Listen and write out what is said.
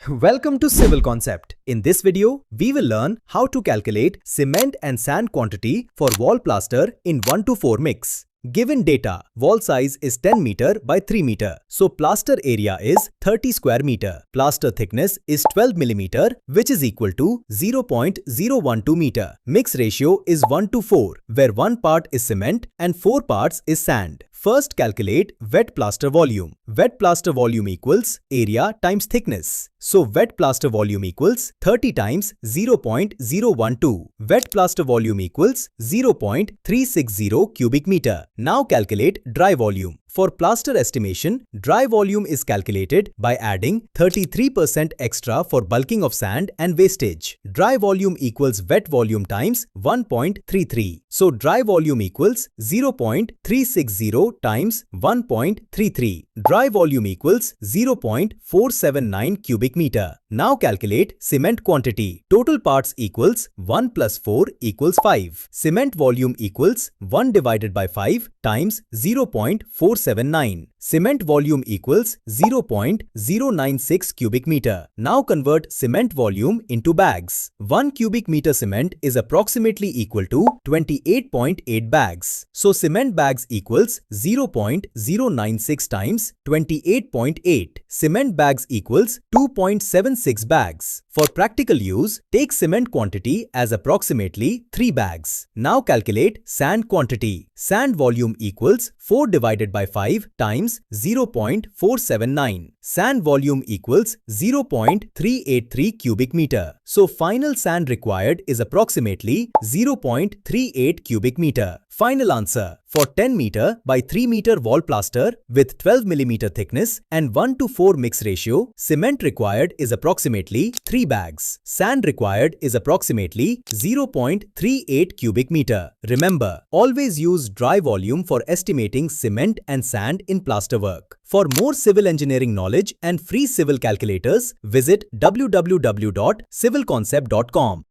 Welcome to Civil Concept. In this video, we will learn how to calculate cement and sand quantity for wall plaster in 1:4 mix. Given data, wall size is 10 meter by 3 meter. So plaster area is 30 square meter. Plaster thickness is 12 millimeter, which is equal to 0.012 meter. Mix ratio is 1:4, where 1 part is cement and 4 parts is sand. First, calculate wet plaster volume. Wet plaster volume equals area times thickness. So wet plaster volume equals 30 times 0.012. Wet plaster volume equals 0.360 cubic meter. Now calculate dry volume. For plaster estimation, dry volume is calculated by adding 33% extra for bulking of sand and wastage. Dry volume equals wet volume times 1.33. So dry volume equals 0.360 times 1.33. Dry volume equals 0.479 cubic meter. Now calculate cement quantity. Total parts equals 1 plus 4 equals 5. Cement volume equals 1 divided by 5 times 0.479. Cement volume equals 0.096 cubic meter. Now convert cement volume into bags. 1 cubic meter cement is approximately equal to 28.8 bags. So cement bags equals 0.096 times 28.8. Cement bags equals 2.76 bags. For practical use, take cement quantity as approximately 3 bags. Now calculate sand quantity. Sand volume equals 4 divided by 5 times 0.479. Sand volume equals 0.383 cubic meter. So final sand required is approximately 0.38 cubic meter. Final answer: for 10 meter by 3 meter wall plaster with 12 millimeter thickness and 1:4 mix ratio, cement required is approximately 3 bags. Sand required is approximately 0.38 cubic meter. Remember, always use dry volume for estimating cement and sand in plaster work. For more civil engineering knowledge and free civil calculators, visit www.civilconcept.com.